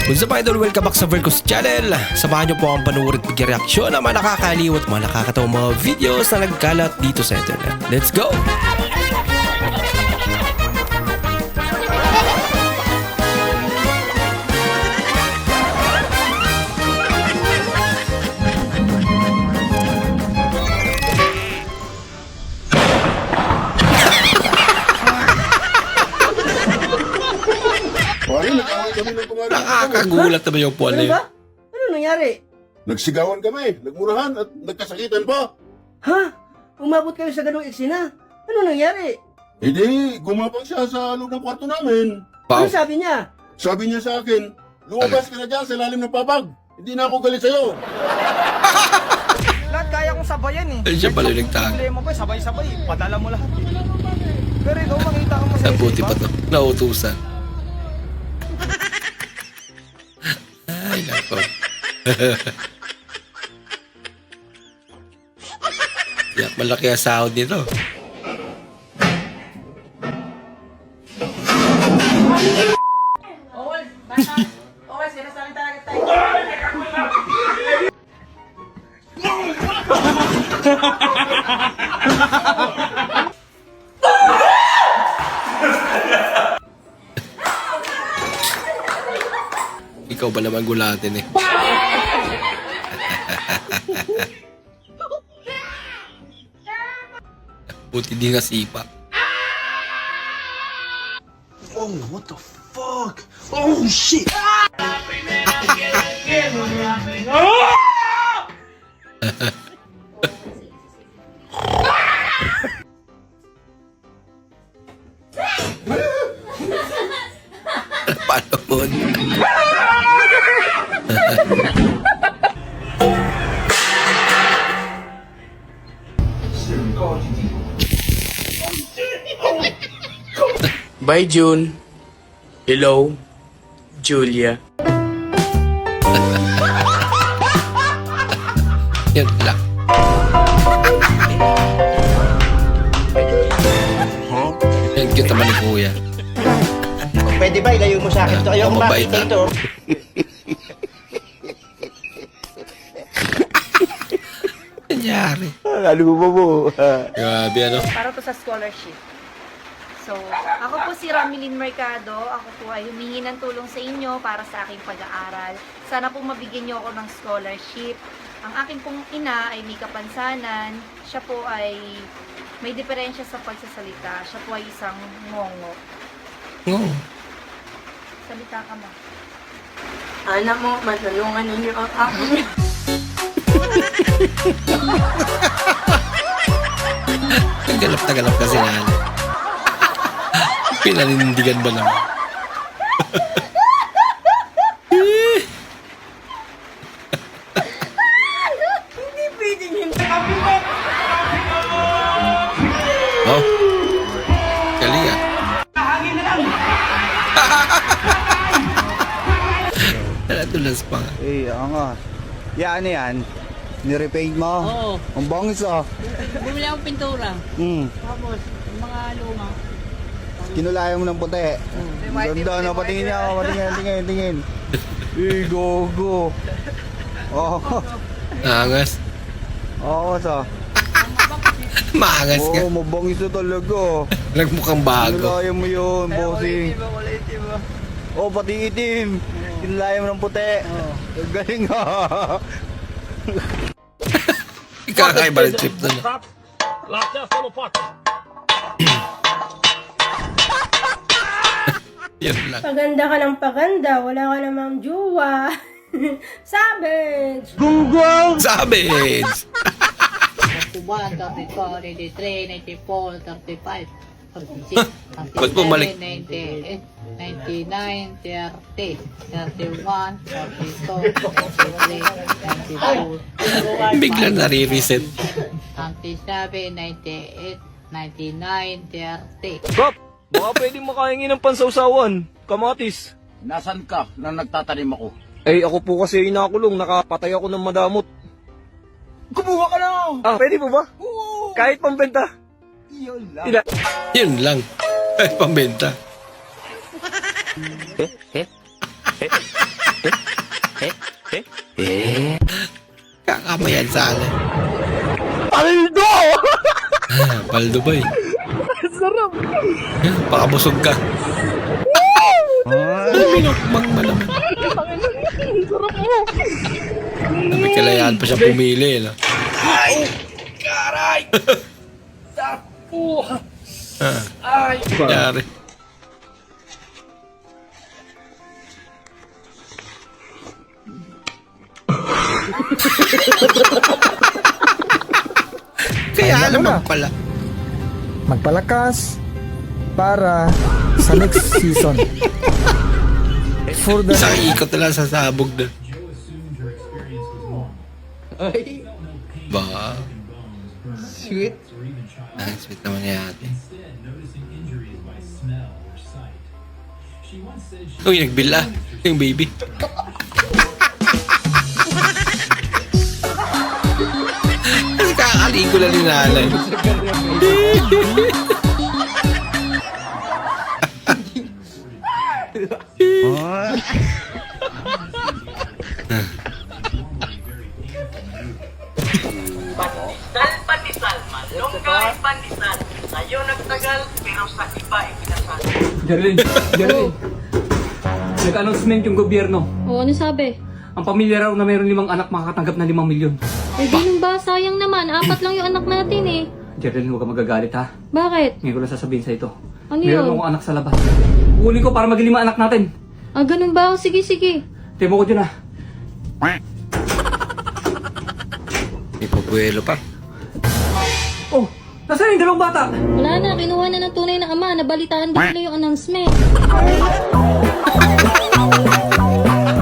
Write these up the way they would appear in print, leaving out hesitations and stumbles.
What's up idol? Welcome back sa Vercos Channel. Samahan niyo po ang panuorin at reaksyon ng mga nakakaliw at mga nakakatawang mga videos na nagkalat dito sa internet. Let's go! Nakakagulat naman yung puwan na Ano yun. ba? Ano nangyari? Nagsigawan kami, nagmurahan at nagkasakitan pa. Ha? Umabot kayo sa ganung eksena? Ano nangyari? Hindi, gumapang siya sa loob ng kwarto namin. Wow. Ano sabi niya? Sabi niya sa akin, lumabas ka na dyan sa ilalim ng papag. Hindi na ako galit sa'yo. Lahat kaya kong sabayan eh. Ay, siya pala yung nagtago. Problema ko, sabay-sabay. Padala mo lahat. Pero ikaw makita ka masaya. Nabuti pa to. Nautusan. Ay, nako. Yak, malaki ang sahod nito. Ikaw ba naman gulatin eh? Buti di nga sipa. Oh, what the fuck? Oh, shit! Palon. Bye, June. Hello, Julia. Yan lang. Ang cute naman ni Kuya. Pwede ba ilayo mo sa akin to? Ayoko Mabait makita na. ito. Nangyari. Ano mo ba mo? Grabe ano. Para to sa scholarship. So, ako po si Ramilin Mercado. Ako po ay humingi ng tulong sa inyo para sa aking pag-aaral. Sana po mabigyan niyo ako ng scholarship. Ang aking pong ina ay may kapansanan. Siya po ay may diferensya sa pagsasalita. Siya po ay isang ngongo. Oh. Salita ka ba? Anak mo, matulungan ninyo ang aking Nagalap kasi na ano. Pinanindigan ba naman? hindi pwedeng hindi kami mo. Oh. Galing ah. Natulas pa nga. Eh, nga. Yan yan. Nirepaint mo? Oo. Ang bangis ah. Bumili akong pintura. Tapos, yung mga luma. Kinulayan mo ng puti. Ang ganda na. Patingin niya ako. Patingin. Eh, gogo. Oh. Angas. Oo, sa. Maangas ka. Oo, mabangis na talaga. Nagmukhang bago. Kinulayan mo yun, bossing. Oh, pati itim. Kinulayan mo ng puti. Ang galing ah. Ikakaiba ng trip na. Yan lang. Paganda ka ng paganda, wala ka namang jowa. Savage! Savage! 31, 34, 83, 94, 35, 36, Ba't bumalik? 37, 98, 99, 30, 31, 42, 43, 92, Biglang nare-reset. 97, 98, 99, 30. Kap, baka pwede makahingi ng pansawsawan. Kamatis. Nasaan ka nang nagtatanim ako? Eh, ako po kasi inakulong. Nakapatay ako ng madamot. Kumuha ka na! Ah, pwede po ba? Oo! Kahit pambenta. Yun lang. Yun lang. Ay, pambenta. Kakamayan sana. Paldo! Paldo ba eh? Sarap! Pakabusog ka. Minokbang ba naman? Sarap mo! May kalayaan pa siya pumili. No? Ay! Karay! Tapo! Ay! Yari. Kaya naman pala. Magpalakas para sa next season. For the Isang ikot na lang sa sabog na. Ba? sweet. Ah, sweet naman ni ate. Uy, nagbila. Yung baby. Kasi kakaligo lang ni nanay. Darlene, nag-announcement yung gobyerno. Oo, ano sabi? Ang pamilya raw na mayroon 5 anak makakatanggap ng 5 milyon. Eh, di nung ba? Sayang naman. 4 lang yung anak natin eh. Darlene, huwag ka magagalit ha. Bakit? Ngayon ko lang sasabihin sa ito. Ano Meron yun? akong anak sa labas. Kukunin ko para maging 5 anak natin. Ah, ganun ba? Sige, sige. Temo ko dyan ha. May pabuelo pa. Oh, nasaan yung 2 bata? Wala na. Kinuha na ng tunay na ama. Nabalitaan din nila yung announcement.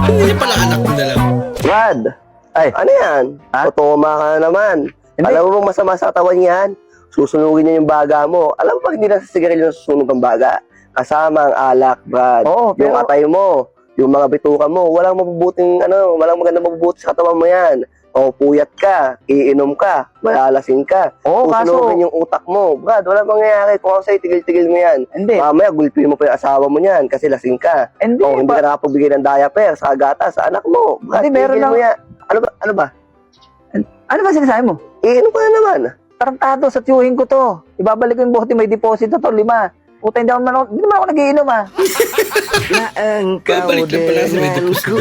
Hindi pala anak mo na lang. Brad, ay, ano yan? Totoma ka na naman. Alam mo bang masama sa katawan yan? Susunugin niya yung baga mo. Alam mo ba hindi na sa sigarilyo susunog ang baga? Kasama ang alak, Brad. Oo, pero- Yung atay mo, yung mga bituka mo, walang magandang mabubuti sa katawan mo yan. O puyat ka, iinom ka, malalasing ka. Oo, Susunugin yung utak mo. Brad, walang mangyayari. Kung ako sa'yo, tigil-tigil mo yan. Hindi. Mamaya, gulpin mo pa yung asawa mo niyan kasi lasing ka. Hindi, O hindi ka nakapagbigay ng diaper sa gatas sa anak mo. Brad, Hindi, meron tigil mo lang- yan. Ano ba? Ano ba sinasabi mo? Iinom ka na naman. Tarantado sa tiyuhin ko to. Ibabalik ko yung bote, may deposit na to, 5. Puta, hindi naman ako nagiinom ah. Babalik lang pala sa may deposit.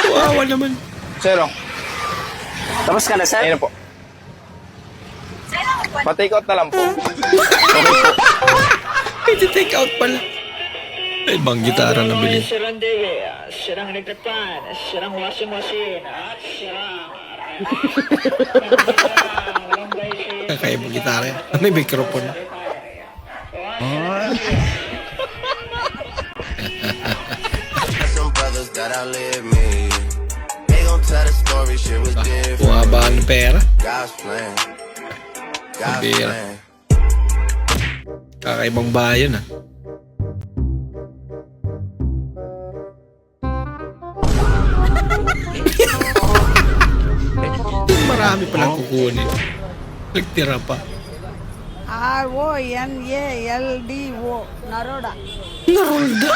Kawawa naman. Sero. Tapos ka na, sir? Ayun po. Pa-take out na lang po. May take out pala. Ay, bang gitara na bilhin. Sirang TV, sirang electric fan, sirang washing machine, at sirang... Kakaibang gitara yan. May microphone. Bumaba ng pera. Pera. Kakaibang bayan ah. Marami palang kukunin. Nagtira pa. R-O-N-A-L-D-O. Naroda. Narolda.